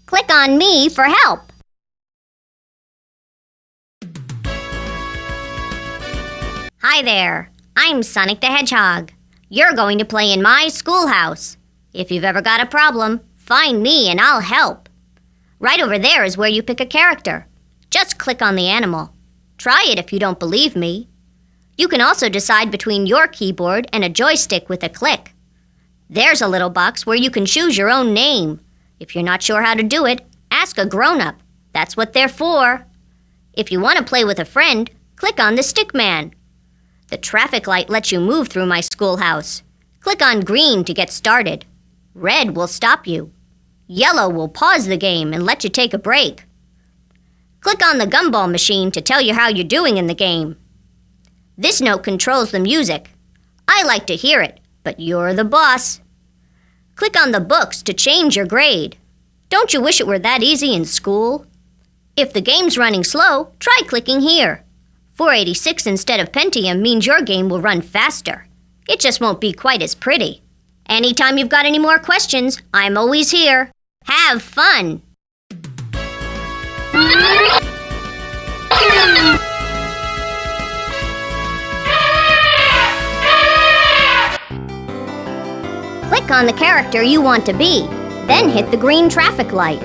Click on me for help. Hi there, I'm Sonic the Hedgehog. You're going to play in my schoolhouse. If you've ever got a problem, find me and I'll help. Right over there is where you pick a character. Just click on the animal. Try it if you don't believe me. You can also decide between your keyboard and a joystick with a click. There's a little box where you can choose your own name. If you're not sure how to do it, ask a grown-up. That's what they're for. If you want to play with a friend, click on the stick man. The traffic light lets you move through my schoolhouse. Click on green to get started. Red will stop you. Yellow will pause the game and let you take a break. Click on the gumball machine to tell you how you're doing in the game. This note controls the music. I like to hear it, but you're the boss. Click on the books to change your grade. Don't you wish it were that easy in school? If the game's running slow, try clicking here. 486 instead of Pentium means your game will run faster. It just won't be quite as pretty. Anytime you've got any more questions, I'm always here. Have fun! Click on the character you want to be, then hit the green traffic light.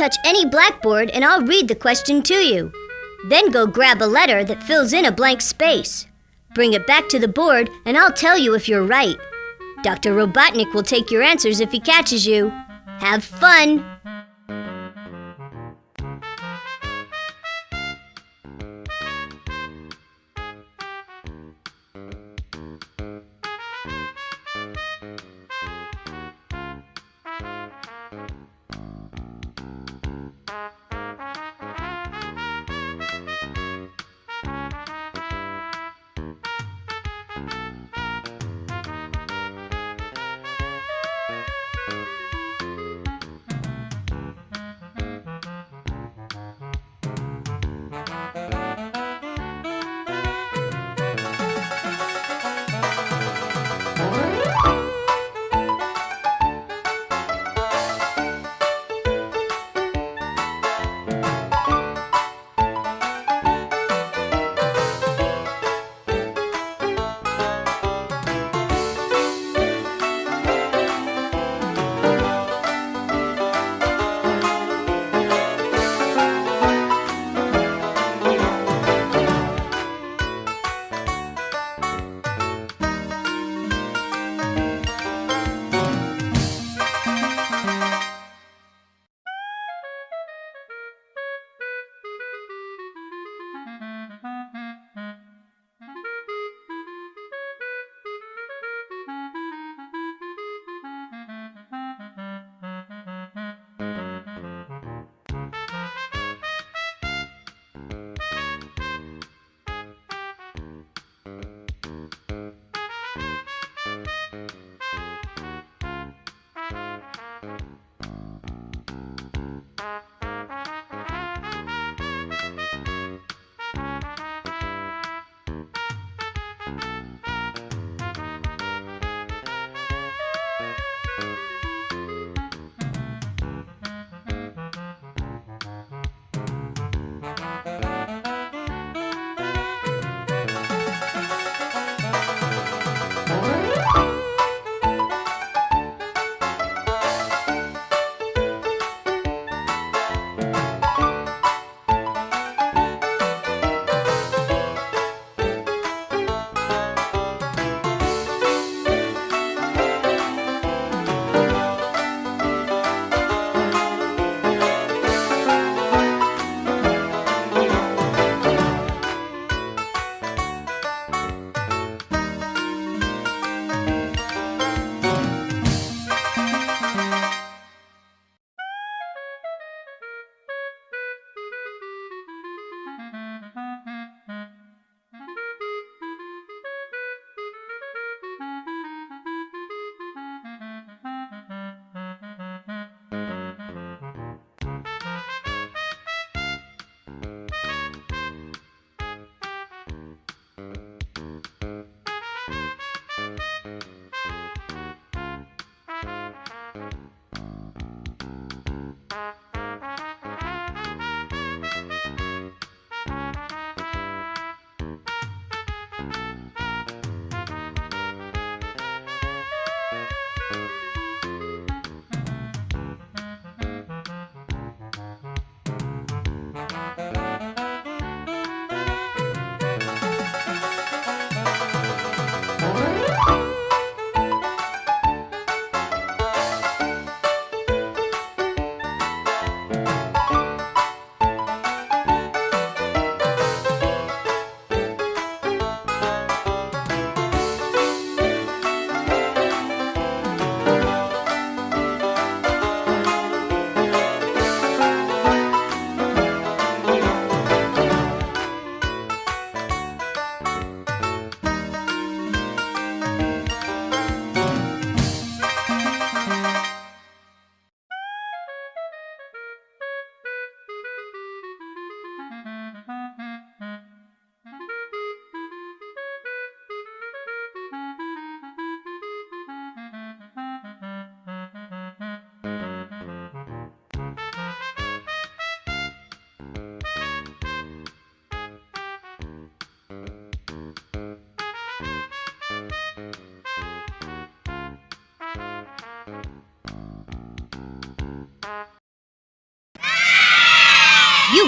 Touch any blackboard and I'll read the question to you. Then go grab a letter that fills in a blank space. Bring it back to the board and I'll tell you if you're right. Dr. Robotnik will take your answers if he catches you. Have fun!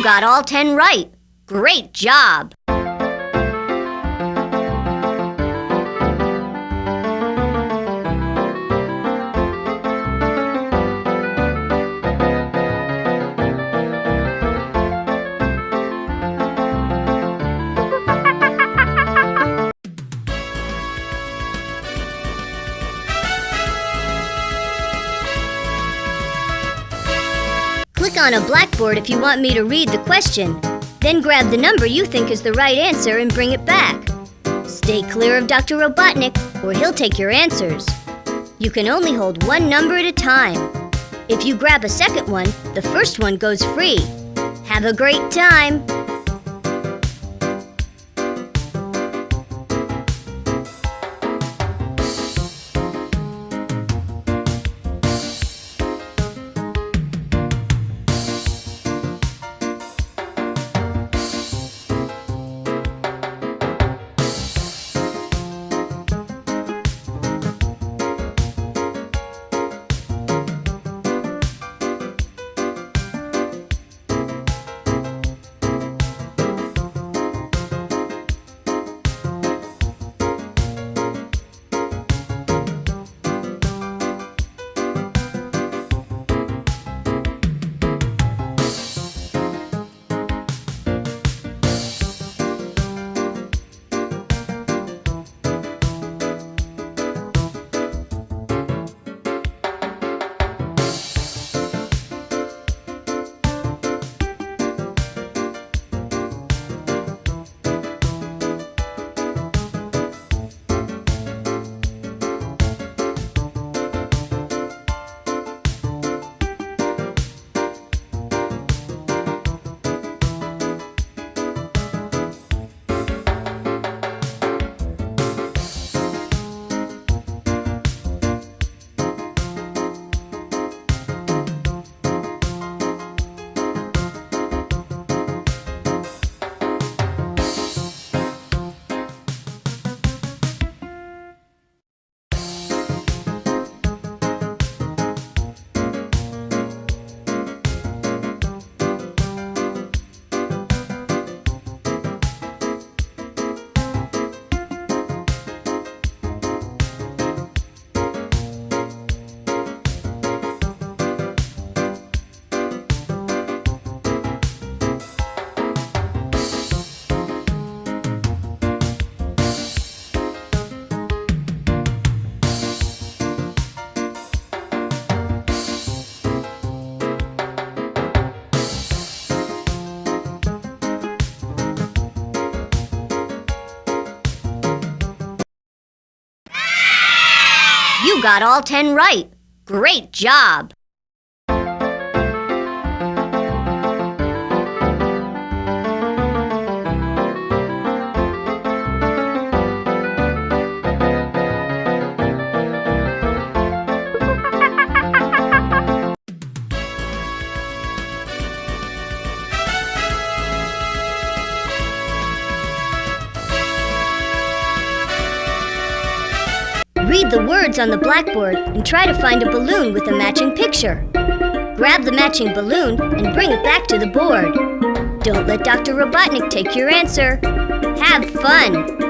You got all 10 right. Great job! Click on a blackboard if you want me to read the question. Then grab the number you think is the right answer and bring it back. Stay clear of Dr. Robotnik, or he'll take your answers. You can only hold one number at a time. If you grab a second one, the first one goes free. Have a great time! You got all 10 right. Great job! Read the words on the blackboard and try to find a balloon with a matching picture. Grab the matching balloon and bring it back to the board. Don't let Dr. Robotnik take your answer. Have fun!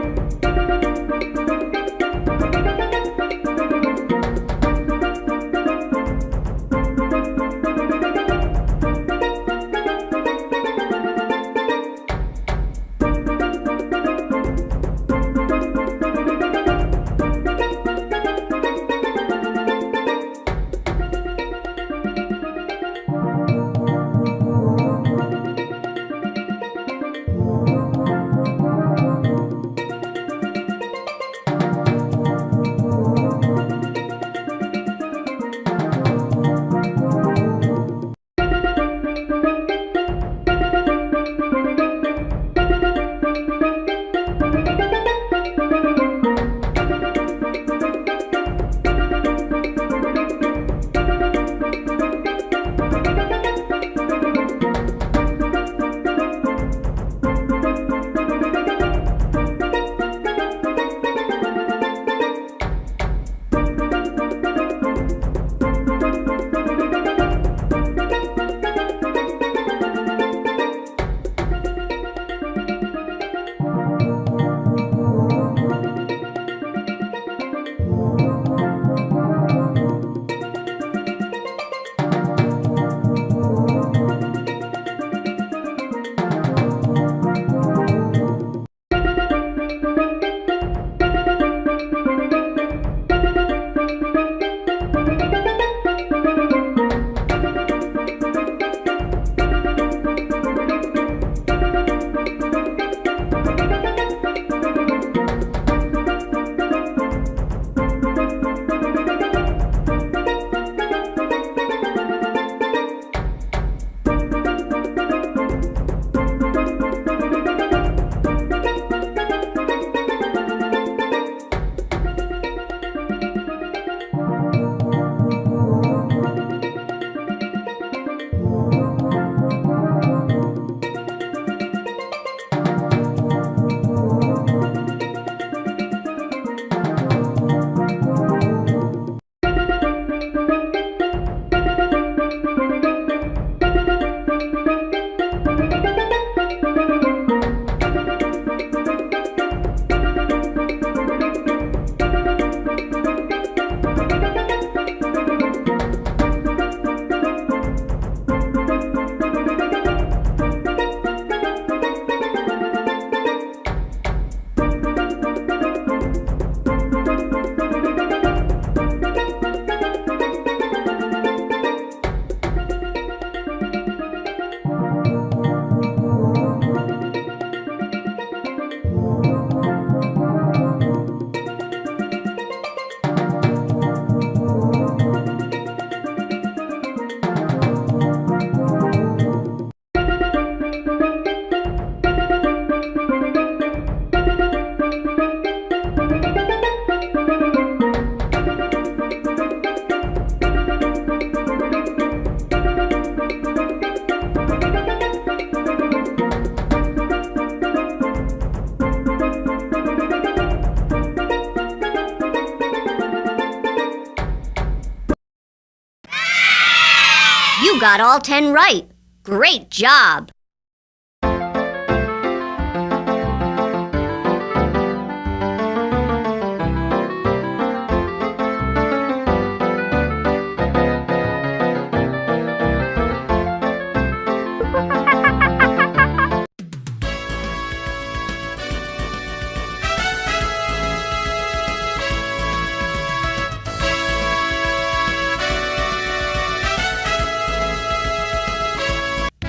got all 10 right. Great job!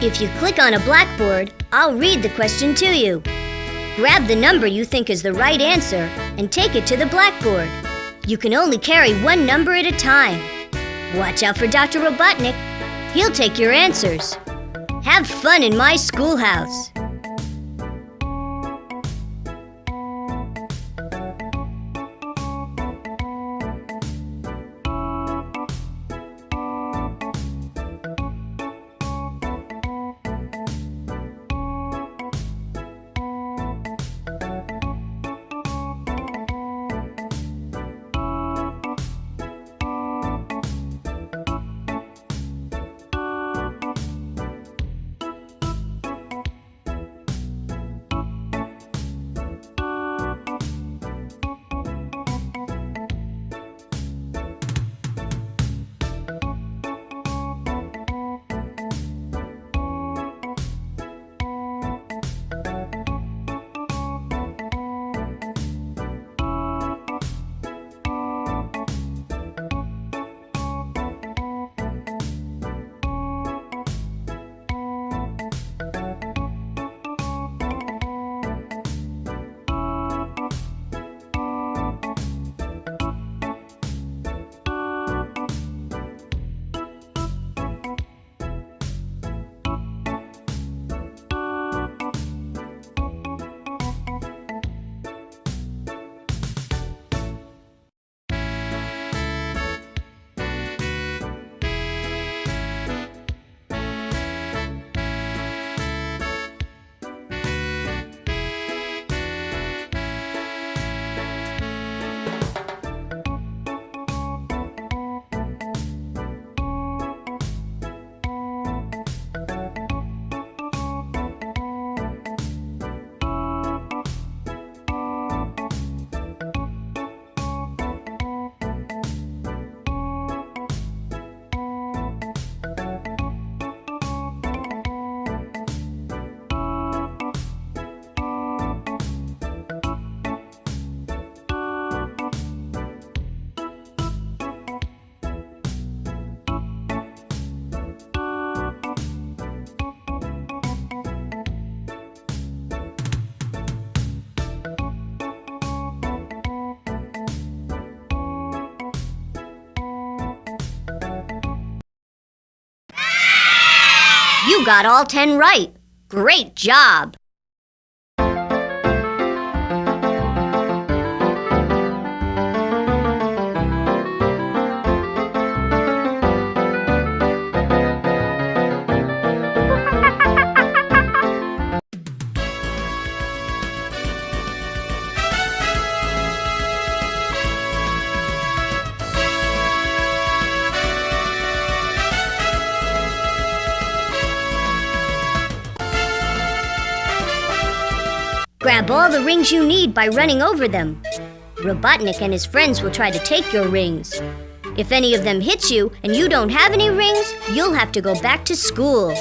If you click on a blackboard, I'll read the question to you. Grab the number you think is the right answer and take it to the blackboard. You can only carry one number at a time. Watch out for Dr. Robotnik. He'll take your answers. Have fun in my schoolhouse. You got all 10 right. Great job! Grab all the rings you need by running over them. Robotnik and his friends will try to take your rings. If any of them hit you and you don't have any rings, you'll have to go back to school.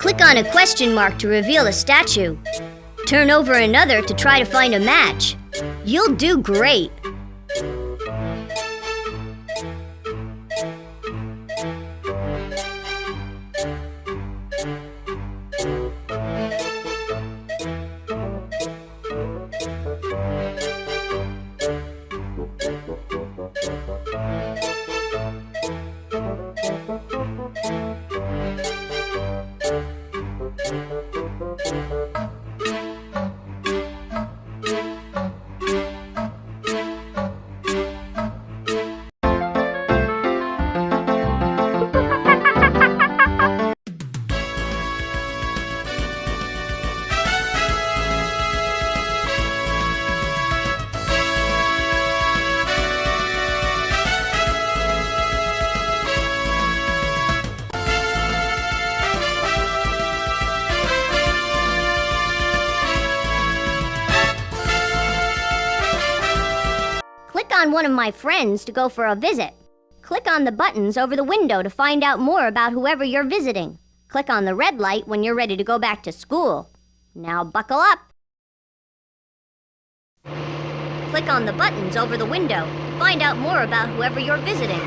Click on a question mark to reveal a statue. Turn over another to try to find a match. You'll do great! on one of my friends to go for a visit. Click on the buttons over the window to find out more about whoever you're visiting. Click on the red light when you're ready to go back to school. Now buckle up. Click on the buttons over the window to find out more about whoever you're visiting.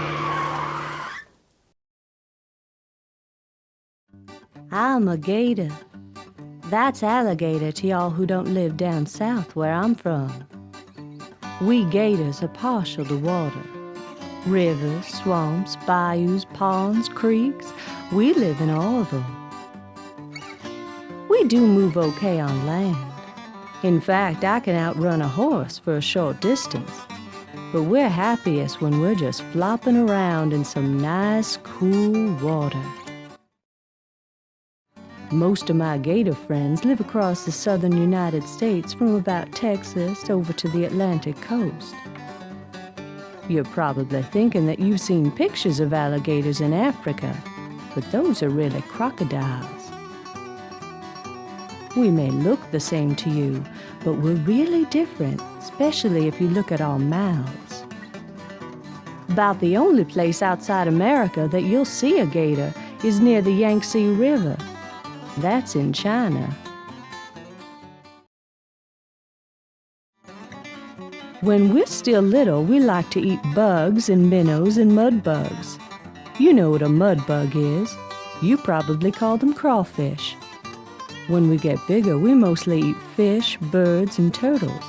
I'm a gator. That's alligator to y'all who don't live down south where I'm from. We gators are partial to water. Rivers, swamps, bayous, ponds, creeks, we live in all of them. We do move okay on land. In fact, I can outrun a horse for a short distance. But we're happiest when we're just flopping around in some nice, cool water. Most of my gator friends live across the southern United States from about Texas over to the Atlantic coast. You're probably thinking that you've seen pictures of alligators in Africa, but those are really crocodiles. We may look the same to you, but we're really different, especially if you look at our mouths. About the only place outside America that you'll see a gator is near the Yangtze River. That's in China. When we're still little, we like to eat bugs and minnows and mud bugs. You know what a mud bug is. You probably call them crawfish. When we get bigger, we mostly eat fish, birds, and turtles.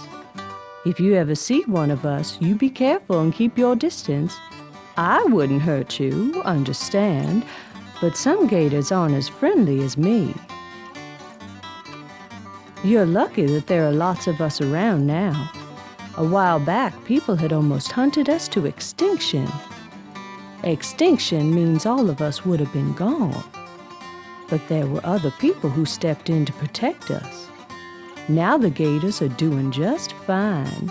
If you ever see one of us, you be careful and keep your distance. I wouldn't hurt you, understand, but some gators aren't as friendly as me. You're lucky that there are lots of us around now. A while back, people had almost hunted us to extinction. Extinction means all of us would have been gone. But there were other people who stepped in to protect us. Now the gators are doing just fine.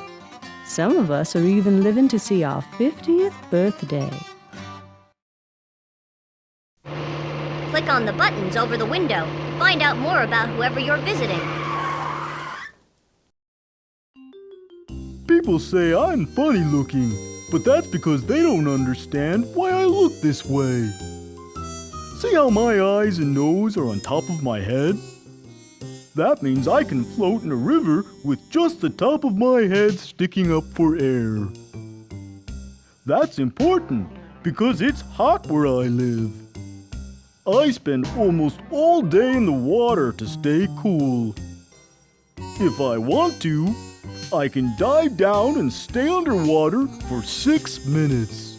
Some of us are even living to see our 50th birthday. Click on the buttons over the window to find out more about whoever you're visiting. People say I'm funny looking, but that's because they don't understand why I look this way. See how my eyes and nose are on top of my head? That means I can float in a river with just the top of my head sticking up for air. That's important because it's hot where I live. I spend almost all day in the water to stay cool. If I want to, I can dive down and stay underwater for 6 minutes.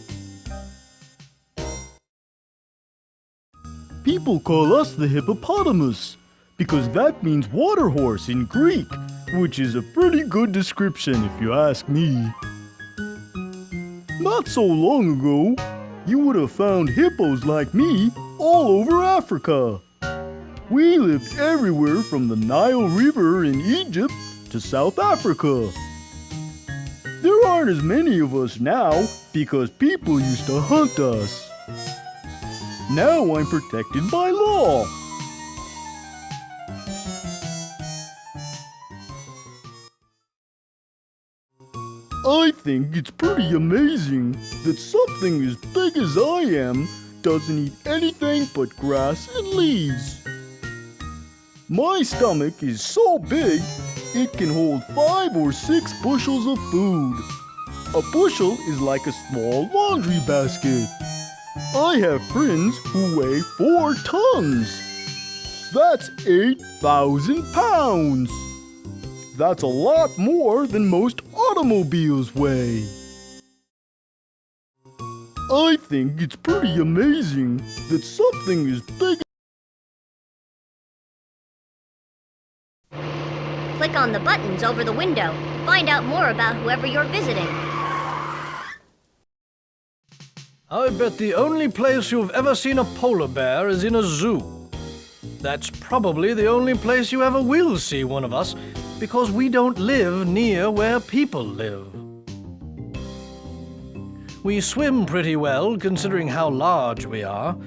People call us the hippopotamus because that means water horse in Greek, which is a pretty good description if you ask me. Not so long ago, you would have found hippos like me all over Africa. We lived everywhere from the Nile River in Egypt to South Africa. There aren't as many of us now because people used to hunt us. Now I'm protected by law. I think it's pretty amazing that something as big as I am doesn't eat anything but grass and leaves. My stomach is so big, it can hold 5 or 6 bushels of food. A bushel is like a small laundry basket. I have friends who weigh 4 tons. That's 8,000 pounds. That's a lot more than most automobiles weigh. I think it's pretty amazing that something as big. Click on the buttons over the window to find out more about whoever you're visiting. I bet the only place you've ever seen a polar bear is in a zoo. That's probably the only place you ever will see one of us, because we don't live near where people live. We swim pretty well, considering how large we are.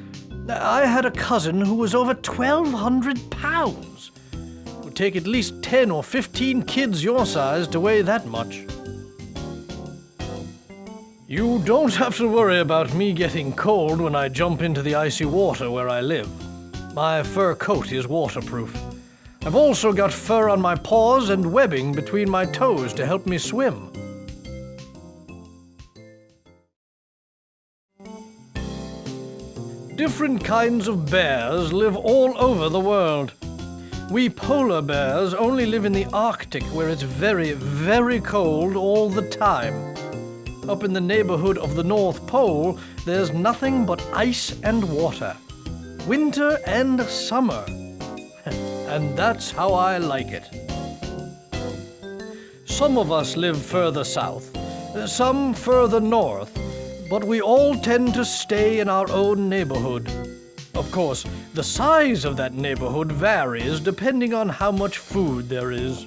I had a cousin who was over 1,200 pounds. It would take at least 10 or 15 kids your size to weigh that much. You don't have to worry about me getting cold when I jump into the icy water where I live. My fur coat is waterproof. I've also got fur on my paws and webbing between my toes to help me swim. Different kinds of bears live all over the world. We polar bears only live in the Arctic, where it's very, very cold all the time. Up in the neighborhood of the North Pole, there's nothing but ice and water. Winter and summer. And that's how I like it. Some of us live further south, some further north, but we all tend to stay in our own neighborhood. Of course, the size of that neighborhood varies depending on how much food there is.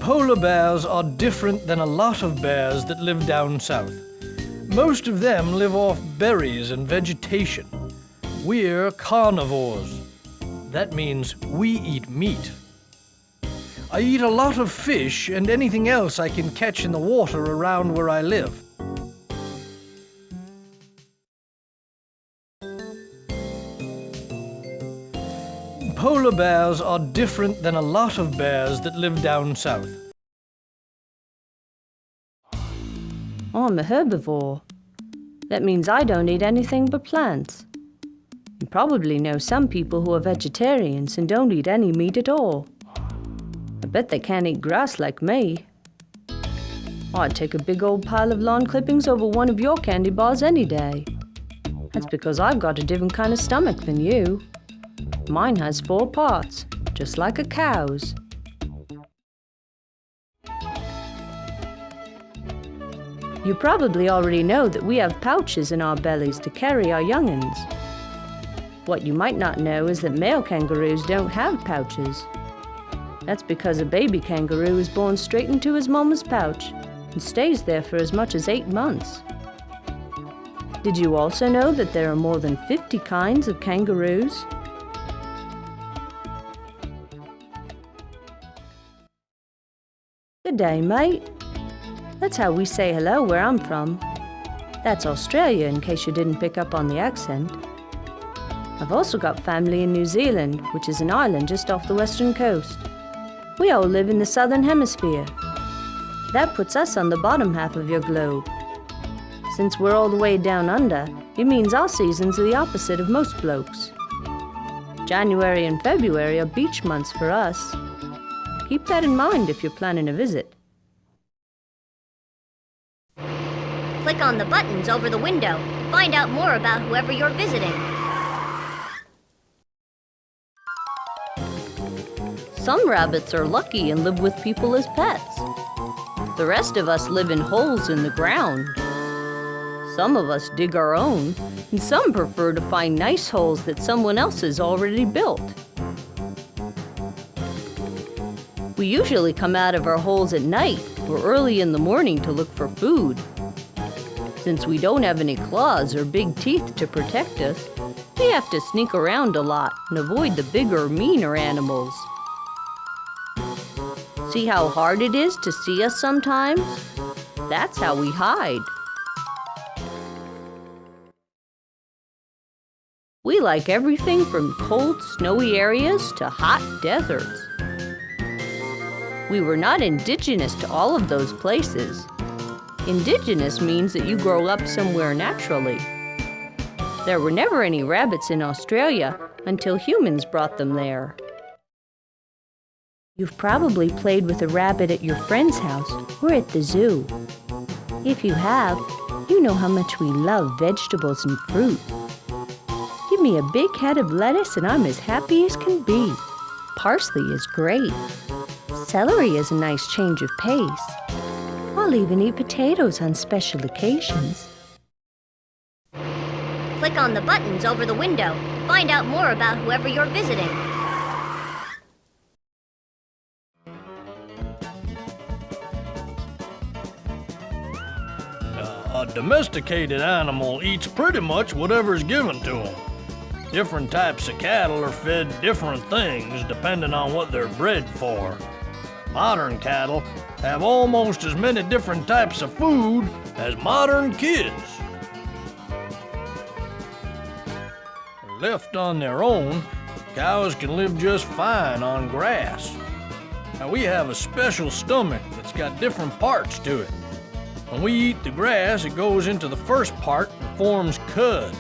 Polar bears are different than a lot of bears that live down south. Most of them live off berries and vegetation. We're carnivores. That means we eat meat. I eat a lot of fish and anything else I can catch in the water around where I live. Polar bears are different than a lot of bears that live down south. I'm a herbivore. That means I don't eat anything but plants. You probably know some people who are vegetarians and don't eat any meat at all. I bet they can't eat grass like me. I'd take a big old pile of lawn clippings over one of your candy bars any day. That's because I've got a different kind of stomach than you. Mine has 4 parts, just like a cow's. You probably already know that we have pouches in our bellies to carry our young'uns. What you might not know is that male kangaroos don't have pouches. That's because a baby kangaroo is born straight into his mama's pouch and stays there for as much as 8 months. Did you also know that there are more than 50 kinds of kangaroos? Good day, mate. That's how we say hello where I'm from. That's Australia, in case you didn't pick up on the accent. I've also got family in New Zealand, which is an island just off the western coast. We all live in the southern hemisphere. That puts us on the bottom half of your globe. Since we're all the way down under, it means our seasons are the opposite of most blokes. January and February are beach months for us. Keep that in mind if you're planning a visit. Click on the buttons over the window to find out more about whoever you're visiting. Some rabbits are lucky and live with people as pets. The rest of us live in holes in the ground. Some of us dig our own, and some prefer to find nice holes that someone else has already built. We usually come out of our holes at night or early in the morning to look for food. Since we don't have any claws or big teeth to protect us, we have to sneak around a lot and avoid the bigger, meaner animals. See how hard it is to see us sometimes? That's how we hide. We like everything from cold, snowy areas to hot deserts. We were not indigenous to all of those places. Indigenous means that you grow up somewhere naturally. There were never any rabbits in Australia until humans brought them there. You've probably played with a rabbit at your friend's house or at the zoo. If you have, you know how much we love vegetables and fruit. Give me a big head of lettuce and I'm as happy as can be. Parsley is great. Celery is a nice change of pace. I'll even eat potatoes on special occasions. Click on the buttons over the window to find out more about whoever you're visiting. A domesticated animal eats pretty much whatever's given to them. Different types of cattle are fed different things depending on what they're bred for. Modern cattle have almost as many different types of food as modern kids. Left on their own, cows can live just fine on grass. Now, we have a special stomach that's got different parts to it. When we eat the grass, it goes into the first part and forms cud.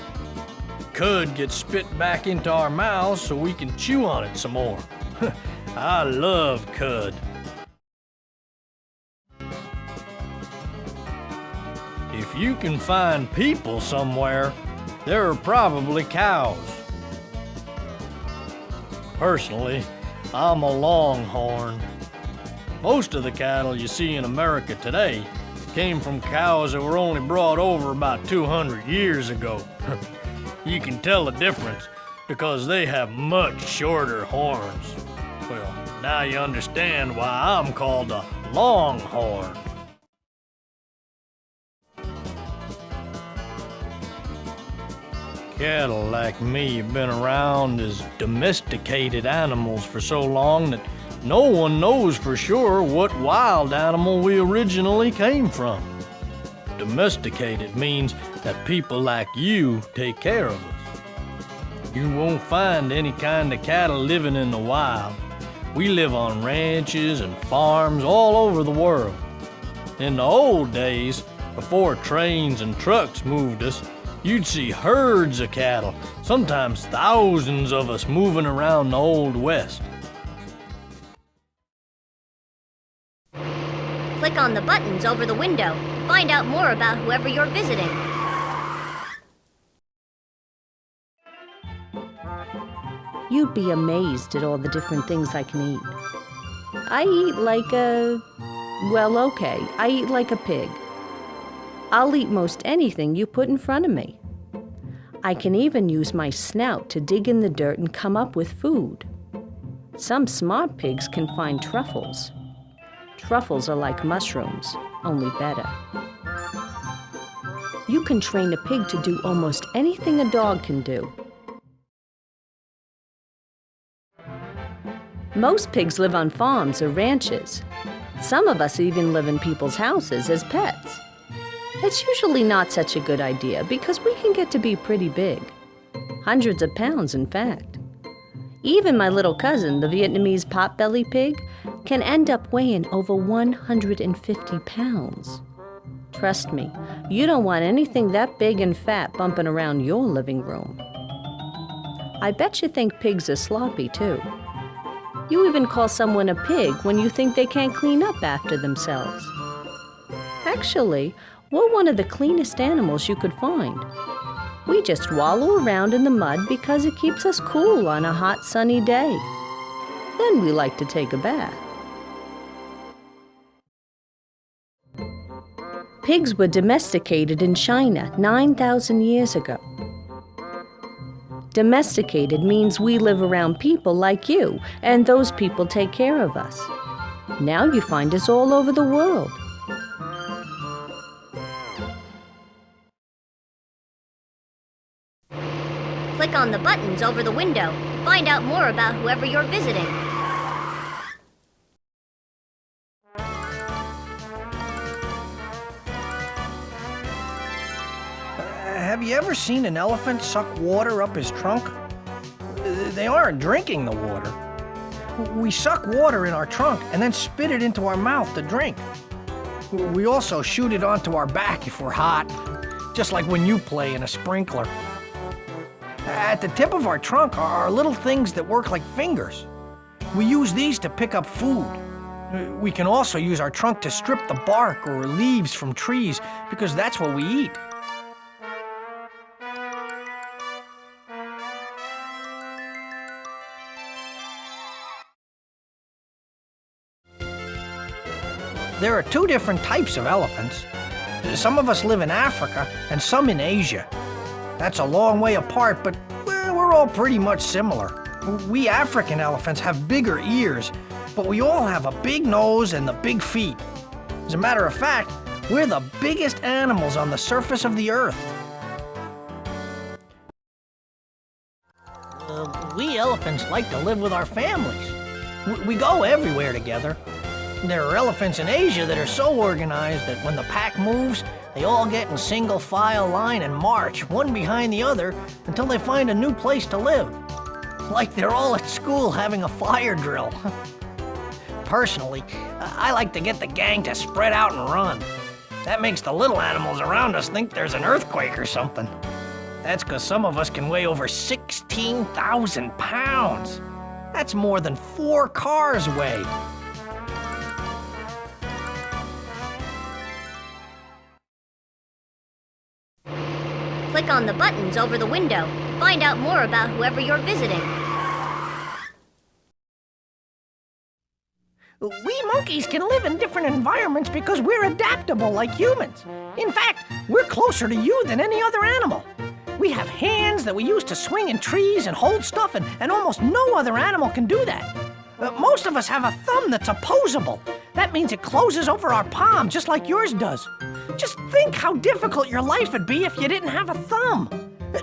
The cud gets spit back into our mouths so we can chew on it some more. I love cud. If you can find people somewhere, there are probably cows. Personally, I'm a longhorn. Most of the cattle you see in America today came from cows that were only brought over about 200 years ago. You can tell the difference because they have much shorter horns. Well, now you understand why I'm called a longhorn. Cattle like me have been around as domesticated animals for so long that no one knows for sure what wild animal we originally came from. Domesticated means that people like you take care of us. You won't find any kind of cattle living in the wild. We live on ranches and farms all over the world. In the old days, before trains and trucks moved us, you'd see herds of cattle, sometimes thousands of us moving around the Old West. Click on the buttons over the window to find out more about whoever you're visiting. You'd be amazed at all the different things I can eat. I eat like I eat like a pig. I'll eat most anything you put in front of me. I can even use my snout to dig in the dirt and come up with food. Some smart pigs can find truffles. Truffles are like mushrooms, only better. You can train a pig to do almost anything a dog can do. Most pigs live on farms or ranches. Some of us even live in people's houses as pets. It's usually not such a good idea because we can get to be pretty big. Hundreds of pounds, in fact. Even my little cousin, the Vietnamese potbelly pig, can end up weighing over 150 pounds. Trust me, you don't want anything that big and fat bumping around your living room. I bet you think pigs are sloppy, too. You even call someone a pig when you think they can't clean up after themselves. Actually, we're one of the cleanest animals you could find. We just wallow around in the mud because it keeps us cool on a hot, sunny day. Then we like to take a bath. Pigs were domesticated in China 9,000 years ago. Domesticated means we live around people like you, and those people take care of us. Now you find us all over the world. Click on the buttons over the window to find out more about whoever you're visiting. Have you ever seen an elephant suck water up his trunk? They aren't drinking the water. We suck water in our trunk and then spit it into our mouth to drink. We also shoot it onto our back if we're hot, just like when you play in a sprinkler. At the tip of our trunk are little things that work like fingers. We use these to pick up food. We can also use our trunk to strip the bark or leaves from trees because that's what we eat. There are two different types of elephants. Some of us live in Africa and some in Asia. That's a long way apart, but we're all pretty much similar. We African elephants have bigger ears, but we all have a big nose and the big feet. As a matter of fact, we're the biggest animals on the surface of the earth. We elephants like to live with our families. We go everywhere together. There are elephants in Asia that are so organized that when the pack moves, they all get in single file line and march, one behind the other, until they find a new place to live. Like they're all at school having a fire drill. Personally, I like to get the gang to spread out and run. That makes the little animals around us think there's an earthquake or something. That's because some of us can weigh over 16,000 pounds. That's more than 4 cars weigh. Click on the buttons over the window to find out more about whoever you're visiting. We monkeys can live in different environments because we're adaptable like humans. In fact, we're closer to you than any other animal. We have hands that we use to swing in trees and hold stuff, and almost no other animal can do that. Most of us have a thumb that's opposable. That means it closes over our palm just like yours does. Just think how difficult your life would be if you didn't have a thumb.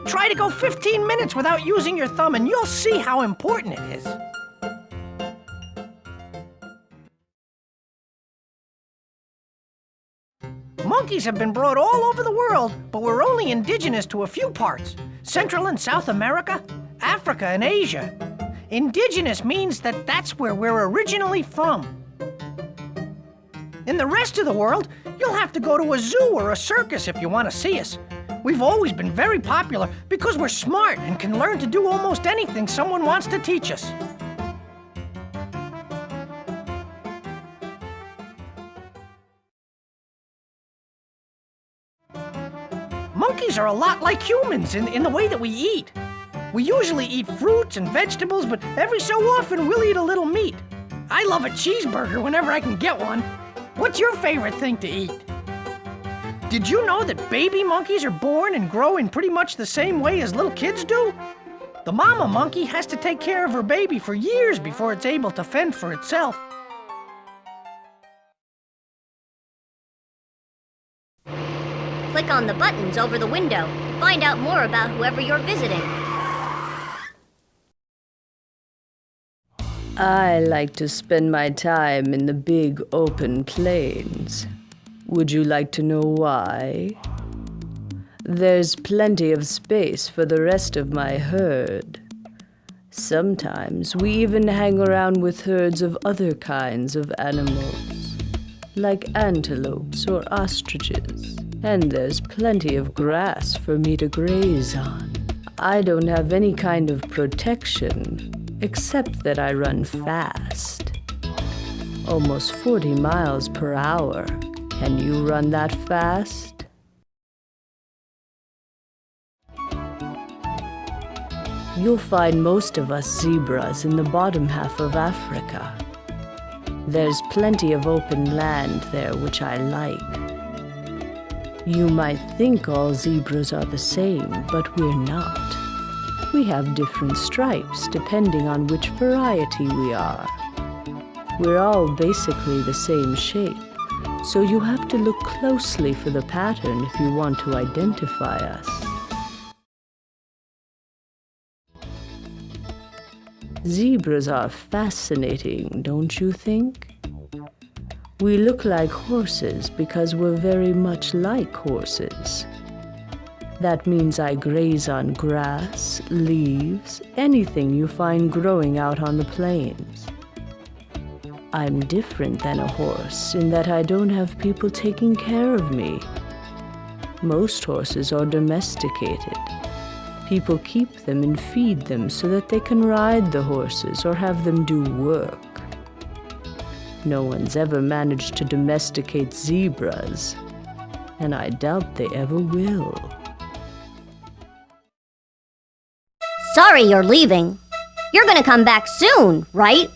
Try to go 15 minutes without using your thumb and you'll see how important it is. Monkeys have been brought all over the world, but we're only indigenous to a few parts. Central and South America, Africa, and Asia. Indigenous means that that's where we're originally from. In the rest of the world, you'll have to go to a zoo or a circus if you want to see us. We've always been very popular because we're smart and can learn to do almost anything someone wants to teach us. Monkeys are a lot like humans in the way that we eat. We usually eat fruits and vegetables, but every so often we'll eat a little meat. I love a cheeseburger whenever I can get one. What's your favorite thing to eat? Did you know that baby monkeys are born and grow in pretty much the same way as little kids do? The mama monkey has to take care of her baby for years before it's able to fend for itself. Click on the buttons over the window to find out more about whoever you're visiting. I like to spend my time in the big open plains. Would you like to know why? There's plenty of space for the rest of my herd. Sometimes we even hang around with herds of other kinds of animals, like antelopes or ostriches. And there's plenty of grass for me to graze on. I don't have any kind of protection, except that I run fast. Almost 40 miles per hour. Can you run that fast? You'll find most of us zebras in the bottom half of Africa. There's plenty of open land there, which I like. You might think all zebras are the same, but we're not. We have different stripes depending on which variety we are. We're all basically the same shape, so you have to look closely for the pattern if you want to identify us. Zebras are fascinating, don't you think? We look like horses because we're very much like horses. That means I graze on grass, leaves, anything you find growing out on the plains. I'm different than a horse in that I don't have people taking care of me. Most horses are domesticated. People keep them and feed them so that they can ride the horses or have them do work. No one's ever managed to domesticate zebras, and I doubt they ever will. Sorry you're leaving. You're gonna come back soon, right?